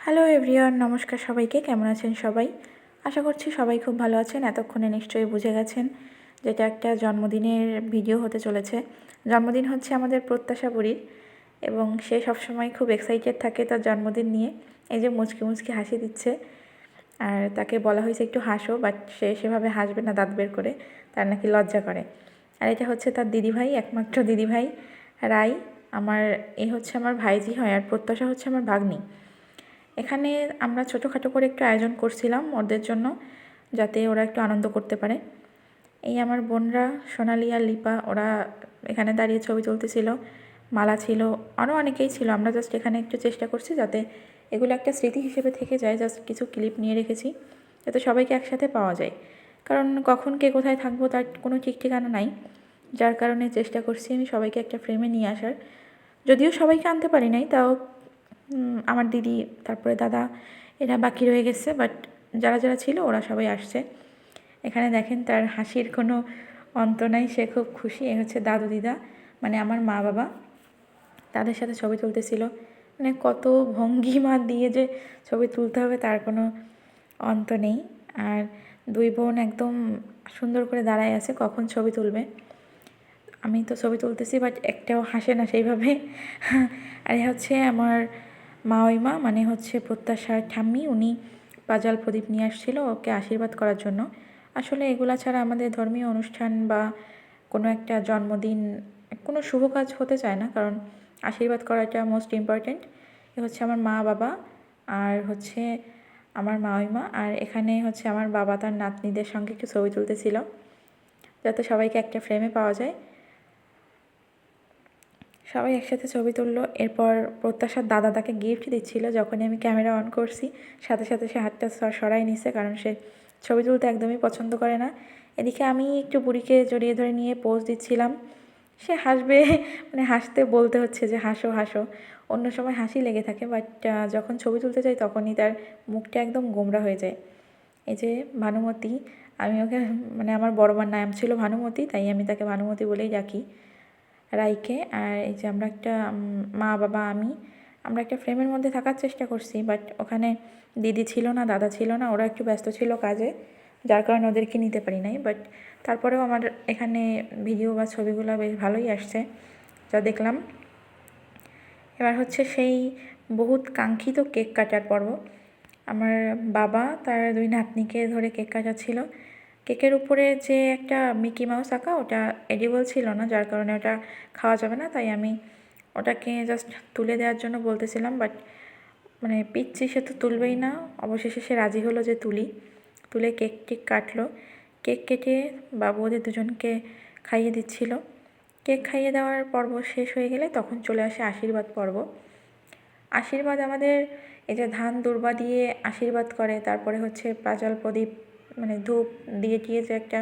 Hello everyone, নমস্কার সবাইকে। কেমন আছেন সবাই? আশা করছি সবাই খুব ভালো আছেন। এতক্ষণে নিশ্চয়ই বুঝে গেছেন যেটা একটা জন্মদিনের ভিডিও হতে চলেছে। জন্মদিন হচ্ছে আমাদের প্রত্যাশা বুড়ির, এবং সে সবসময় খুব এক্সাইটেড থাকে তার জন্মদিন নিয়ে। এই যে মুচকি মুচকি হাসি দিচ্ছে, আর তাকে বলা হয়েছে একটু হাসো, বাট সে সেভাবে হাসবে না, দাঁত বের করে, তার নাকি লজ্জা করে। আর এটা হচ্ছে তার দিদিভাই, একমাত্র দিদিভাই রাই। এই হচ্ছে আমার ভাইজি হয়, আর প্রত্যাশা হচ্ছে আমার ভাগ্নি। এখানে আমরা ছোটোখাটো করে একটু আয়োজন করছিলাম ওদের জন্য, যাতে ওরা একটু আনন্দ করতে পারে। এই আমার বোনরা সোনালি আর লিপা, ওরা এখানে দাঁড়িয়ে ছবি তুলতেছিল। মালা ছিল, আরও অনেকেই ছিল। আমরা জাস্ট এখানে একটু চেষ্টা করছি যাতে এগুলো একটা স্মৃতি হিসেবে থেকে যায়। জাস্ট কিছু ক্লিপ নিয়ে রেখেছি যাতে সবাইকে একসাথে পাওয়া যায়, কারণ কখন কে কোথায় থাকবো তার কোনো ঠিক ঠিকানা নাই। যার কারণে চেষ্টা করছি আমি সবাইকে একটা ফ্রেমে নিয়ে আসার। যদিও সবাইকে আনতে পারি নাই, তাও আমার দিদি, তারপরে দাদা, এরা বাকি রয়ে গেছে, বাট যারা যারা ছিল ওরা সবাই আসছে। এখানে দেখেন তার হাসির কোনো অন্ত নাই, সে খুব খুশি। এ হচ্ছে দাদু দিদা, মানে আমার মা বাবা, তাদের সাথে ছবি তুলতেছিল। মানে কত ভঙ্গিমা দিয়ে যে ছবি তুলতে হবে তার কোনো অন্ত নেই। আর দুই বোন একদম সুন্দর করে দাঁড়ায় আছে কখন ছবি তুলবে। আমি তো ছবি তুলতেছি, বাট একটাও হাসে না সেইভাবে। আর হচ্ছে আমার মাওইমা, মানে হচ্ছে প্রত্যাশার ঠাম্মি, উনি পাজাল প্রদীপ নিয়ে আসছিল ওকে আশীর্বাদ করার জন্য। আসলে এগুলা ছাড়া আমাদের ধর্মীয় অনুষ্ঠান বা কোনো একটা জন্মদিন, কোনো শুভ কাজ হতে চায় না, কারণ আশীর্বাদ করাটা মোস্ট ইম্পর্ট্যান্ট। এ হচ্ছে আমার মা বাবা, আর হচ্ছে আমার মাওইমা, আর এখানে হচ্ছে আমার বাবা তার নাতনিদের সঙ্গে একটু ছবি তুলতেছিল যাতে সবাইকে একটা ফ্রেমে পাওয়া যায়। সবাই একসাথে ছবি তুললো। এরপর প্রত্যাশার দাদা তাকে গিফট দিচ্ছিল। যখনই আমি ক্যামেরা অন করছি সাথে সাথে সে হাতটা সরাই নিছে, কারণ সে ছবি তুলতে একদমই পছন্দ করে না। এদিকে আমি একটু বুড়িকে জড়িয়ে ধরে নিয়ে পোজ দিচ্ছিলাম। সে হাসবে, মানে হাসতে বলতে হচ্ছে যে হাসো হাসো। অন্য সময় হাসি লেগে থাকে, বাট যখন ছবি তুলতে যাই তখনই তার মুখটা একদম গোমড়া হয়ে যায়। এই যে ভানুমতি, আমি ওকে, মানে আমার বড় মার নাম ছিল ভানুমতি, তাই আমি তাকে ভানুমতি বলেই ডাকি রাইকে। আর এই যে আমরা একটা মা বাবা আমরা একটা ফ্রেমের মধ্যে থাকার চেষ্টা করছি, বাট ওখানে দিদি ছিল না, দাদা ছিল না, ওরা একটু ব্যস্ত ছিল কাজে, যার কারণে ওদেরকে নিতে পারি নাই। বাট তারপরেও আমার এখানে ভিডিও বা ছবিগুলো বেশ ভালোই আসছে যা দেখলাম। এবার হচ্ছে সেই বহুত কাঙ্ক্ষিত কেক কাটার পর্ব। আমার বাবা তার দুই নাতনিকে ধরে কেক কাটাচ্ছিল। কেকের উপরে যে একটা মিকি মাউস আঁকা, ওটা এডিবল ছিল না, যার কারণে ওটা খাওয়া যাবে না। তাই আমি ওটাকে জাস্ট তুলে দেওয়ার জন্য বলতেছিলাম, বাট মানে পিচ্ছি, সে তো তুলবেই না। অবশেষে সে রাজি হলো যে তুলে কেক টেক কাটলো। কেক কেটে বাবু ওদের দুজনকে খাইয়ে দিচ্ছিল। কেক খাইয়ে দেওয়ার পর্ব শেষ হয়ে গেলে তখন চলে আসে আশীর্বাদ পর্ব। আশীর্বাদ আমাদের এই যে ধান দুর্বা দিয়ে আশীর্বাদ করে, তারপরে হচ্ছে পাজাল প্রদীপ, মানে ধূপ দিয়ে যে একটা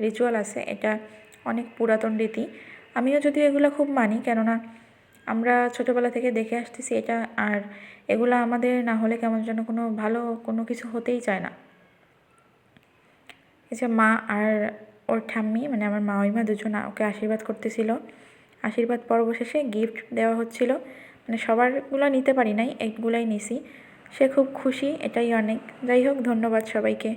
রিচুয়াল আছে, এটা অনেক পুরাতন রীতি। আমিও যদিও এগুলো খুব মানি, কেননা আমরা ছোটোবেলা থেকে দেখে আসতেছি এটা। আর এগুলো আমাদের না হলে কেমন যেন কোনো ভালো কোনো কিছু হতেই চায় না। এই যে মা আর ওর ঠাম্মি, মানে আমার মাওইমা দুজন ওকে আশীর্বাদ করতেছিল। আশীর্বাদ পর্ব শেষে গিফট দেওয়া হচ্ছিল, মানে সবারগুলো নিতে পারি নাই, এইগুলাই নিছি। সে খুব খুশি, এটাই অনেক। যাই হোক, ধন্যবাদ সবাইকে।